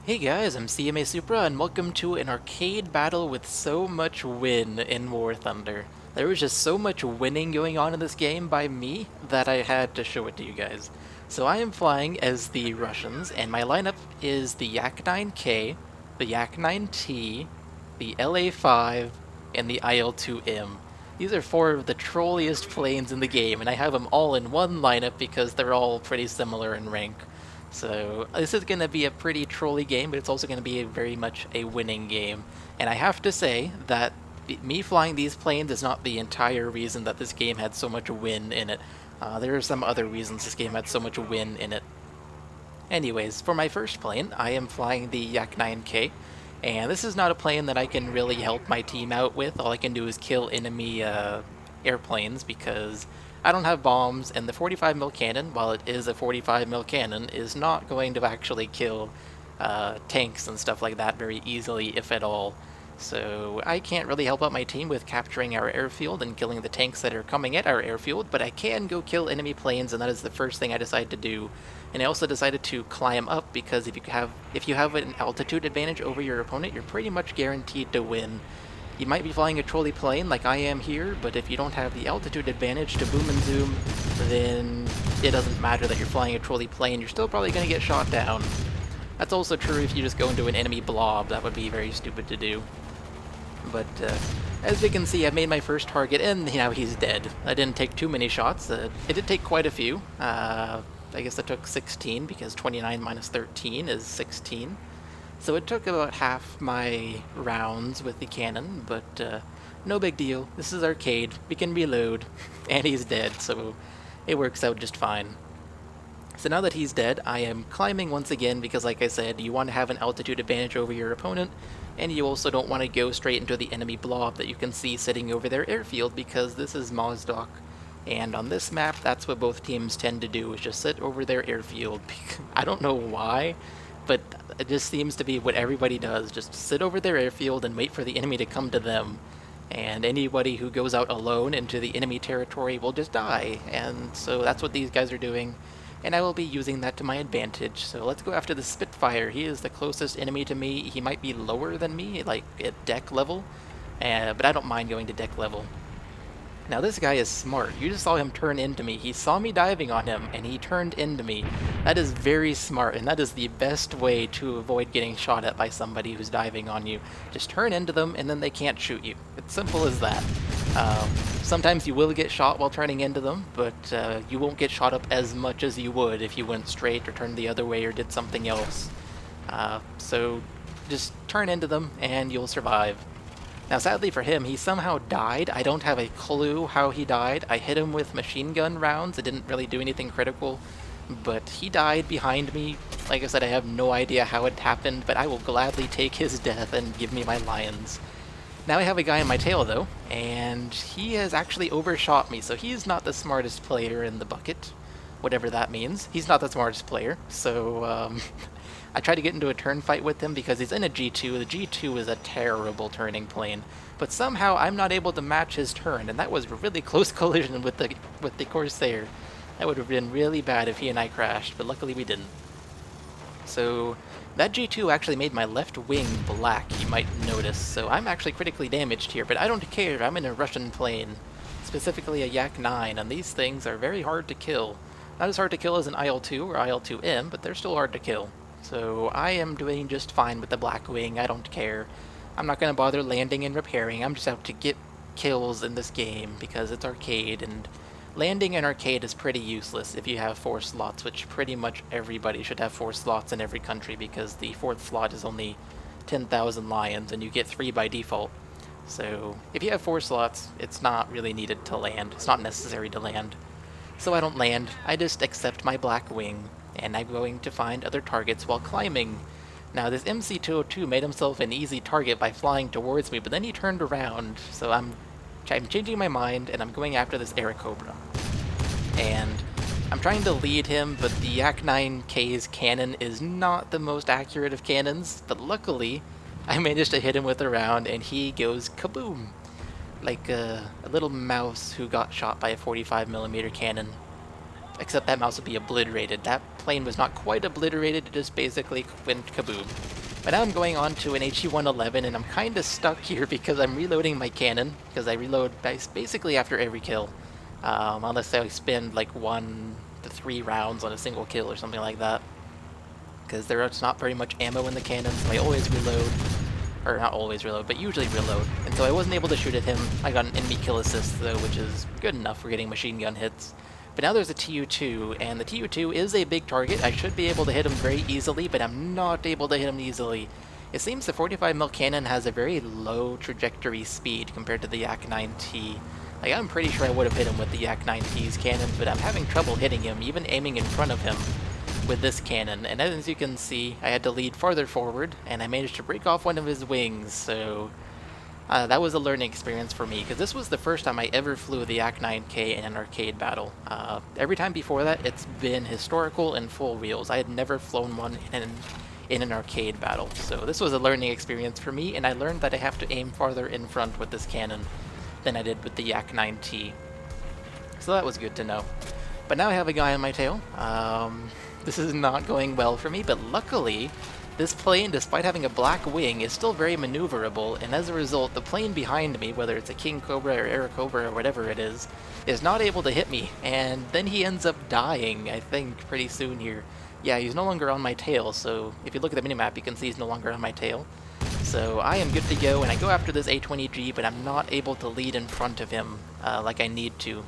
Hey guys, I'm cmasupra and welcome to an arcade battle with so much win in War Thunder. There was just so much winning going on in this game by me that I had to show it to you guys. So I am flying as the Russians, and my lineup is the Yak-9K, the Yak-9T, the LA-5, and the IL-2M. These are four of the trolliest planes in the game, and I have them all in one lineup because they're all pretty similar in rank. So this is going to be a pretty trolly game, but it's also going to be very much a winning game. And I have to say that me flying these planes is not the entire reason that this game had so much win in it. There are some other reasons this game had so much win in it. Anyways, for my first plane, I am flying the Yak-9K, and this is not a plane that I can really help my team out with. All I can do is kill enemy airplanes because I don't have bombs, and the 45 mil cannon, while it is a 45 mil cannon, is not going to actually kill tanks and stuff like that very easily, if at all. So I can't really help out my team with capturing our airfield and killing the tanks that are coming at our airfield, but I can go kill enemy planes, and that is the first thing I decided to do. And I also decided to climb up because if you have an altitude advantage over your opponent, you're pretty much guaranteed to win. You might be flying a trolley plane like I am here, but if you don't have the altitude advantage to boom and zoom, then it doesn't matter that you're flying a trolley plane, you're still probably going to get shot down. That's also true if you just go into an enemy blob. That would be very stupid to do. But as you can see, I've made my first target, and now he's dead. I didn't take too many shots. It did take quite a few. I guess I took 16, because 29 minus 13 is 16. So it took about half my rounds with the cannon, but no big deal. This is arcade. We can reload, and he's dead, so it works out just fine. So now that he's dead, I am climbing once again because, like I said, you want to have an altitude advantage over your opponent, and you also don't want to go straight into the enemy blob that you can see sitting over their airfield because this is Mozdok. And on this map, that's what both teams tend to do, is just sit over their airfield. I don't know why, but it just seems to be what everybody does. Just sit over their airfield and wait for the enemy to come to them. And anybody who goes out alone into the enemy territory will just die. And so that's what these guys are doing. And I will be using that to my advantage. So let's go after the Spitfire. He is the closest enemy to me. He might be lower than me, like at deck level, but I don't mind going to deck level. Now this guy is smart. You just saw him turn into me. He saw me diving on him, and he turned into me. That is very smart, and that is the best way to avoid getting shot at by somebody who's diving on you. Just turn into them, and then they can't shoot you. It's simple as that. Sometimes you will get shot while turning into them, but you won't get shot up as much as you would if you went straight or turned the other way or did something else. So just turn into them, and you'll survive. Now, sadly for him, he somehow died. I don't have a clue how he died. I hit him with machine gun rounds. It didn't really do anything critical, but he died behind me. Like I said, I have no idea how it happened, but I will gladly take his death and give me my lions. Now I have a guy in my tail, though, and he has actually overshot me, so he's not the smartest player in the bucket, whatever that means. He's not the smartest player, so I tried to get into a turn fight with him because he's in a G2. The G2 is a terrible turning plane, but somehow I'm not able to match his turn, and that was a really close collision with the Corsair. That would have been really bad if he and I crashed, but luckily we didn't. So that G2 actually made my left wing black, you might notice, so I'm actually critically damaged here, but I don't care. I'm in a Russian plane, specifically a Yak-9, and these things are very hard to kill. Not as hard to kill as an IL-2 or IL-2M, but they're still hard to kill. So I am doing just fine with the black wing. I don't care. I'm not going to bother landing and repairing. I'm just out to get kills in this game because it's arcade, and landing in arcade is pretty useless if you have 4 slots, which pretty much everybody should have 4 slots in every country because the 4th slot is only 10,000 lions and you get 3 by default. So if you have 4 slots, it's not really needed to land. It's not necessary to land. So I don't land. I just accept my black wing, and I'm going to find other targets while climbing. Now this MC202 made himself an easy target by flying towards me, but then he turned around, so I'm changing my mind, and I'm going after this Airacobra. And I'm trying to lead him, but the Yak-9K's cannon is not the most accurate of cannons, but luckily I managed to hit him with a round, and he goes kaboom! Like a little mouse who got shot by a 45mm cannon. Except that mouse would be obliterated. That plane was not quite obliterated, it just basically went kaboom. But now I'm going on to an HE-111, and I'm kind of stuck here because I'm reloading my cannon, because I reload basically after every kill. Unless I spend like 1 to 3 rounds on a single kill or something like that. Because there's not very much ammo in the cannon, so I always reload. Or not always reload, but usually reload. And so I wasn't able to shoot at him. I got an enemy kill assist though, which is good enough for getting machine gun hits. But now there's a TU-2, and the TU-2 is a big target. I should be able to hit him very easily, but I'm not able to hit him easily. It seems the 45mm cannon has a very low trajectory speed compared to the Yak-9T. Like, I'm pretty sure I would have hit him with the Yak-9T's cannon, but I'm having trouble hitting him, even aiming in front of him with this cannon. And as you can see, I had to lead farther forward, and I managed to break off one of his wings, so that was a learning experience for me, because this was the first time I ever flew the Yak-9K in an arcade battle. Every time before that, it's been historical and full wheels. I had never flown one in an arcade battle, so this was a learning experience for me, and I learned that I have to aim farther in front with this cannon than I did with the Yak-9T. So that was good to know. But now I have a guy on my tail. This is not going well for me, but luckily, this plane, despite having a black wing, is still very maneuverable, and as a result, the plane behind me, whether it's a King Cobra or Air Cobra or whatever it is not able to hit me, and then he ends up dying, I think, pretty soon here. Yeah, he's no longer on my tail, so if you look at the minimap, you can see he's no longer on my tail. So I am good to go, and I go after this A-20G, but I'm not able to lead in front of him like I need to.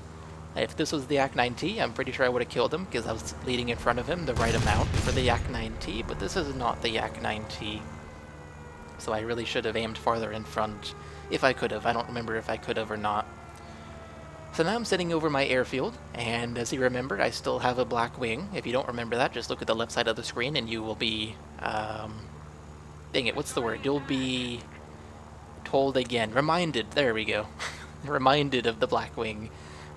If this was the Yak-9T, I'm pretty sure I would have killed him, because I was leading in front of him the right amount for the Yak-9T, but this is not the Yak-9T. So I really should have aimed farther in front, if I could have. I don't remember if I could have or not. So now I'm sitting over my airfield, and as you remember, I still have a black wing. If you don't remember that, just look at the left side of the screen, and you will be... dang it, what's the word? You'll be told again. Reminded. There we go. Reminded of the black wing.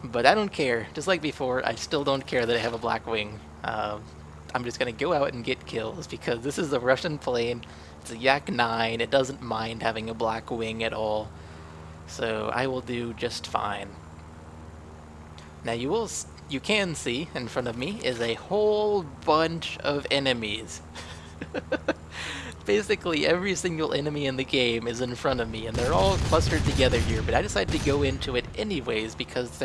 But I don't care. Just like before, I still don't care that I have a black wing. I'm just going to go out and get kills, because this is a Russian plane. It's a Yak-9. It doesn't mind having a black wing at all. So I will do just fine. Now you can see in front of me is a whole bunch of enemies. Basically every single enemy in the game is in front of me, and they're all clustered together here, but I decided to go into it anyways because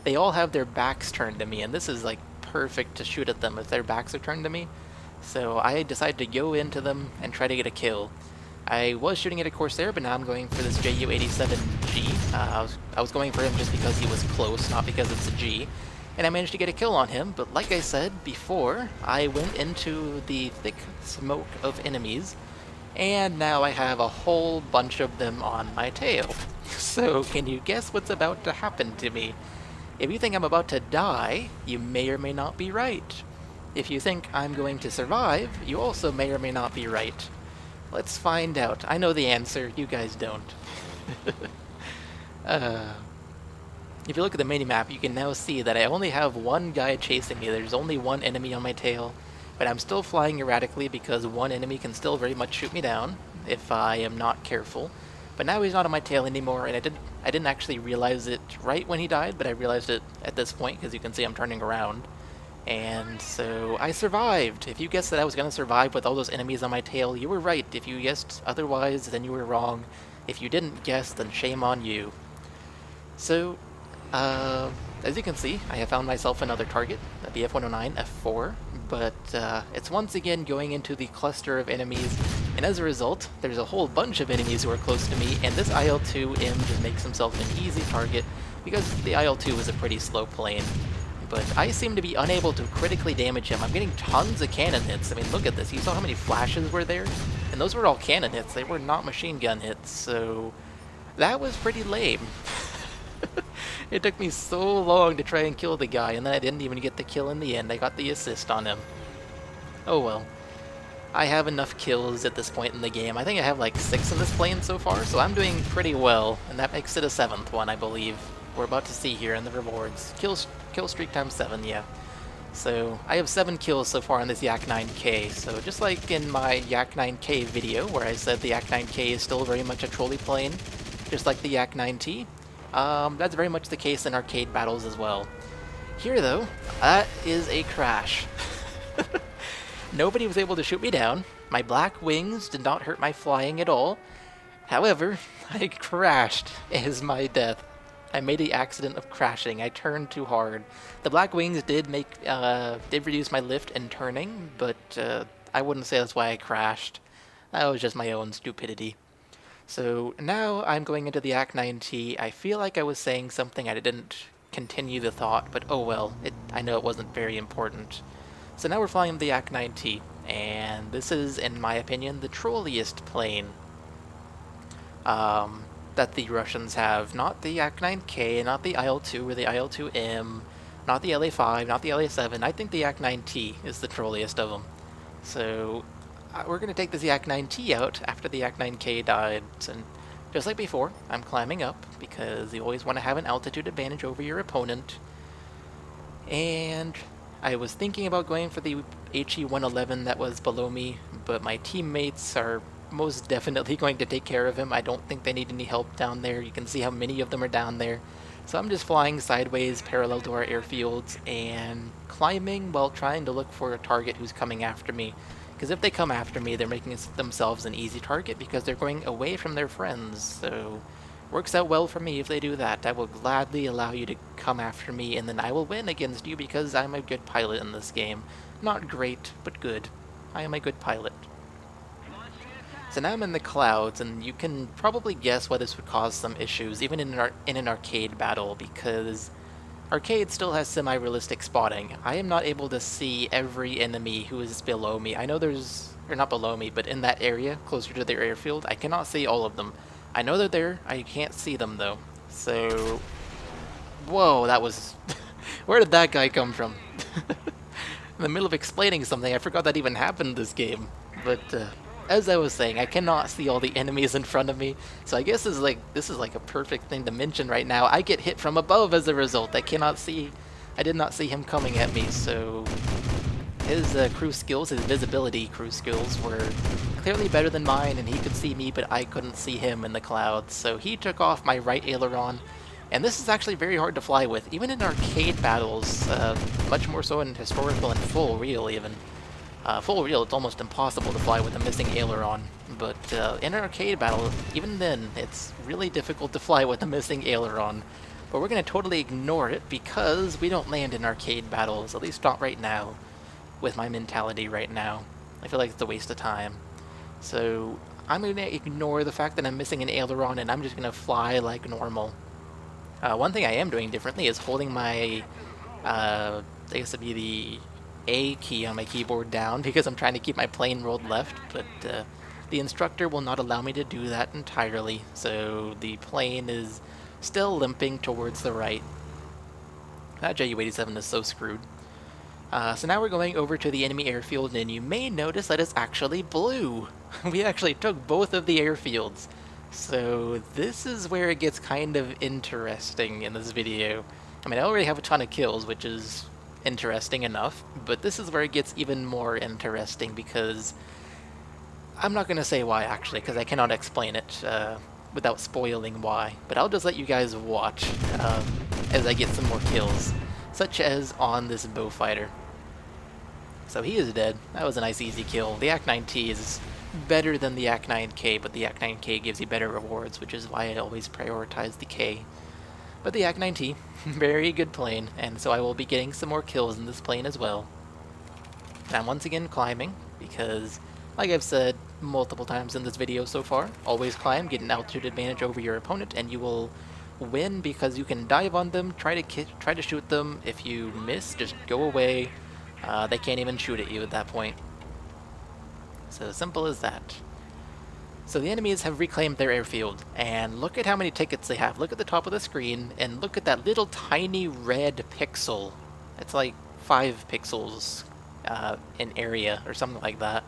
they all have their backs turned to me, and this is like perfect to shoot at them if their backs are turned to me. So I decided to go into them and try to get a kill. I was shooting at a Corsair, but now I'm going for this Ju-87G. I was going for him just because he was close, not because it's a G. And I managed to get a kill on him, but like I said before, I went into the thick smoke of enemies, and now I have a whole bunch of them on my tail. So can you guess what's about to happen to me? If you think I'm about to die, you may or may not be right. If you think I'm going to survive, you also may or may not be right. Let's find out. I know the answer, you guys don't. If you look at the minimap, you can now see that I only have one guy chasing me. There's only one enemy on my tail, but I'm still flying erratically because one enemy can still very much shoot me down if I am not careful. But now he's not on my tail anymore, and I didn't actually realize it right when he died, but I realized it at this point because you can see I'm turning around. And so I survived. If you guessed that I was going to survive with all those enemies on my tail, you were right. If you guessed otherwise, then you were wrong. If you didn't guess, then shame on you. So... as you can see, I have found myself another target, the BF-109 F4, but it's once again going into the cluster of enemies, and as a result, there's a whole bunch of enemies who are close to me, and this IL-2M just makes himself an easy target, because the IL-2 is a pretty slow plane. But I seem to be unable to critically damage him. I'm getting tons of cannon hits. I mean, look at this. You saw how many flashes were there? And those were all cannon hits. They were not machine gun hits, so that was pretty lame. It took me so long to try and kill the guy, and then I didn't even get the kill in the end. I got the assist on him. Oh well. I have enough kills at this point in the game. I think I have like 6 in this plane so far, so I'm doing pretty well, and that makes it a 7th one, I believe. We're about to see here in the rewards. Kill streak times 7, yeah. So I have 7 kills so far on this Yak-9K, so just like in my Yak-9K video, where I said the Yak-9K is still very much a trolley plane, just like the Yak-9T, that's very much the case in arcade battles as well. Here, though, that is a crash. Nobody was able to shoot me down. My black wings did not hurt my flying at all. However, I crashed as my death. I made the accident of crashing. I turned too hard. The black wings did reduce my lift and turning, but I wouldn't say that's why I crashed. That was just my own stupidity. So now I'm going into the Act 9T. I feel like I was saying something, I didn't continue the thought, but oh well, I know it wasn't very important. So now we're flying the Act 9T, and this is, in my opinion, the trolliest plane that the Russians have. Not the Act 9K, not the IL-2 or the IL-2M, not the LA-5, not the LA-7. I think the Act 9T is the trolliest of them. So we're going to take this Yak 9T out after the Yak 9K died. And just like before, I'm climbing up because you always want to have an altitude advantage over your opponent. And I was thinking about going for the HE-111 that was below me, but my teammates are most definitely going to take care of him. I don't think they need any help down there. You can see how many of them are down there. So I'm just flying sideways parallel to our airfields and climbing while trying to look for a target who's coming after me. Because if they come after me, they're making themselves an easy target because they're going away from their friends. So works out well for me if they do that. I will gladly allow you to come after me, and then I will win against you because I'm a good pilot in this game. Not great, but good. I am a good pilot. So now I'm in the clouds, and you can probably guess why this would cause some issues, even in an arcade battle, because arcade still has semi-realistic spotting. I am not able to see every enemy who is below me. I know there's, or not below me, but in that area, closer to their airfield, I cannot see all of them. I know they're there, I can't see them though. So, whoa, that was, where did that guy come from? In the middle of explaining something, I forgot that even happened this game. But, as I was saying, I cannot see all the enemies in front of me, so I guess this is like a perfect thing to mention right now. I get hit from above as a result. I did not see him coming at me, so his crew skills, his visibility crew skills were clearly better than mine, and he could see me, but I couldn't see him in the clouds. So he took off my right aileron, and this is actually very hard to fly with, even in arcade battles, much more so in historical and full real even. Full real, it's almost impossible to fly with a missing aileron, but in an arcade battle, even then, it's really difficult to fly with a missing aileron. But we're going to totally ignore it because we don't land in arcade battles, at least not right now, with my mentality right now. I feel like it's a waste of time. So I'm going to ignore the fact that I'm missing an aileron, and I'm just going to fly like normal. One thing I am doing differently is holding my, I guess it'd be the A key on my keyboard down because I'm trying to keep my plane rolled left, but the instructor will not allow me to do that entirely, so the plane is still limping towards the right. That Ju-87 is so screwed. So now we're going over to the enemy airfield, and you may notice that it's actually blue. We actually took both of the airfields. So this is where it gets kind of interesting in this video. I mean, I already have a ton of kills, which is interesting enough, but this is where it gets even more interesting because I'm not going to say why actually, because I cannot explain it without spoiling why, but I'll just let you guys watch as I get some more kills, such as on this bow fighter. So he is dead. That was a nice easy kill. The Ak-9T is better than the Ak-9K, but the Ak-9K gives you better rewards, which is why I always prioritize the K. But the Ak-9T, very good plane, and so I will be getting some more kills in this plane as well. And I'm once again climbing, because, like I've said multiple times in this video so far, always climb, get an altitude advantage over your opponent, and you will win because you can dive on them, try to shoot them. If you miss, just go away. They can't even shoot at you at that point. So simple as that. So the enemies have reclaimed their airfield, and look at how many tickets they have. Look at the top of the screen, and look at that little tiny red pixel. It's like 5 pixels in area, or something like that.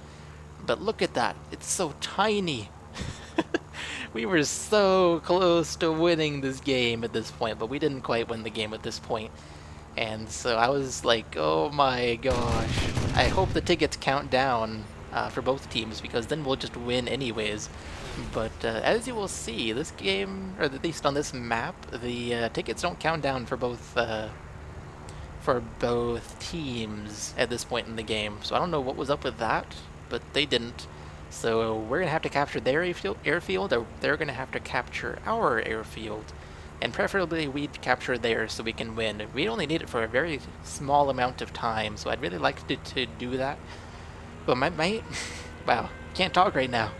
But look at that. It's so tiny. We were so close to winning this game at this point, but we didn't quite win the game at this point. And so I was like, oh my gosh. I hope the tickets count down for both teams, because then we'll just win anyways. But as you will see, this game, or at least on this map, the tickets don't count down for both teams at this point in the game. So I don't know what was up with that, but they didn't. So we're going to have to capture their airfield, or they're going to have to capture our airfield. And preferably we'd capture theirs so we can win. We only need it for a very small amount of time, so I'd really like to do that. But wow, can't talk right now.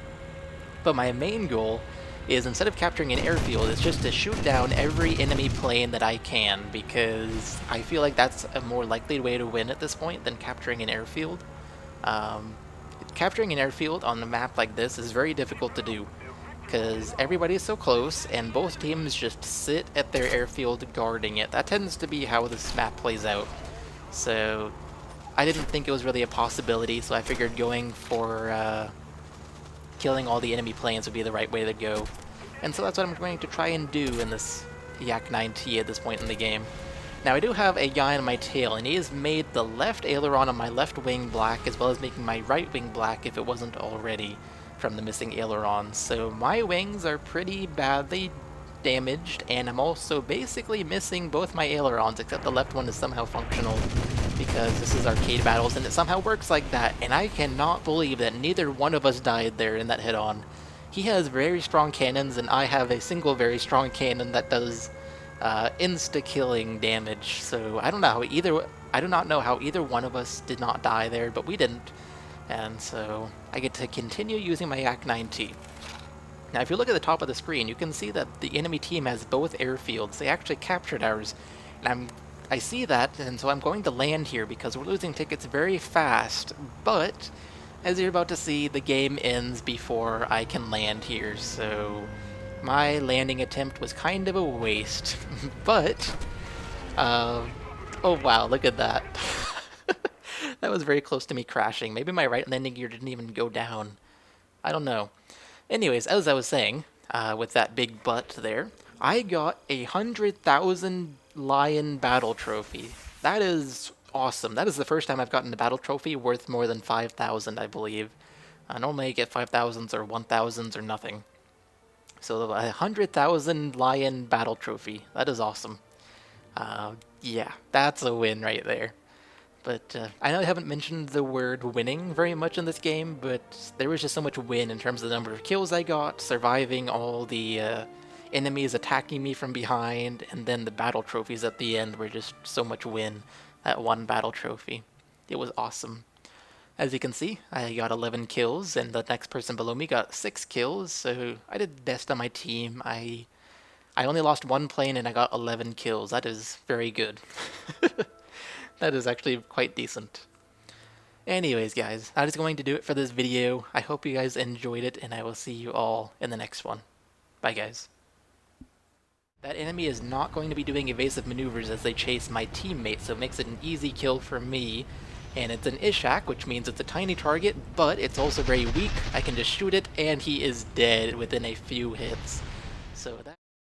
But my main goal is, instead of capturing an airfield, is just to shoot down every enemy plane that I can, because I feel like that's a more likely way to win at this point than capturing an airfield. Capturing an airfield on a map like this is very difficult to do, because everybody is so close, and both teams just sit at their airfield guarding it. That tends to be how this map plays out. So I didn't think it was really a possibility, so I figured going for killing all the enemy planes would be the right way to go. And so that's what I'm going to try and do in this Yak 9T at this point in the game. Now, I do have a guy on my tail, and he has made the left aileron on my left wing black, as well as making my right wing black if it wasn't already from the missing ailerons. So my wings are pretty badly damaged, and I'm also basically missing both my ailerons, except the left one is somehow functional, because this is arcade battles, and it somehow works like that, and I cannot believe that neither one of us died there in that head-on. He has very strong cannons, and I have a single very strong cannon that does insta-killing damage, so I do not know how either one of us did not die there, but we didn't, and so I get to continue using my Yak 9T. Now, if you look at the top of the screen, you can see that the enemy team has both airfields. They actually captured ours, and I see that, and so I'm going to land here because we're losing tickets very fast, but as you're about to see, the game ends before I can land here, so my landing attempt was kind of a waste. But, oh wow, look at that. That was very close to me crashing. Maybe my right landing gear didn't even go down. I don't know. Anyways, as I was saying, with that big butt there, I got 100,000 Lion Battle Trophy. That is awesome. That is the first time I've gotten a battle trophy worth more than 5,000, I believe. Normally I get 5,000s or 1,000s or nothing. So 100,000 Lion Battle Trophy. That is awesome. Yeah, that's a win right there. But I know I haven't mentioned the word winning very much in this game, but there was just so much win in terms of the number of kills I got, surviving all the enemies attacking me from behind, and then the battle trophies at the end were just so much win. That one battle trophy. It was awesome. As you can see, I got 11 kills, and the next person below me got 6 kills, so I did best on my team. I only lost one plane and I got 11 kills. That is very good. That is actually quite decent. Anyways, guys, that is going to do it for this video. I hope you guys enjoyed it, and I will see you all in the next one. Bye, guys. That enemy is not going to be doing evasive maneuvers as they chase my teammate, so it makes it an easy kill for me. And it's an Ishak, which means it's a tiny target, but it's also very weak. I can just shoot it, and he is dead within a few hits. So that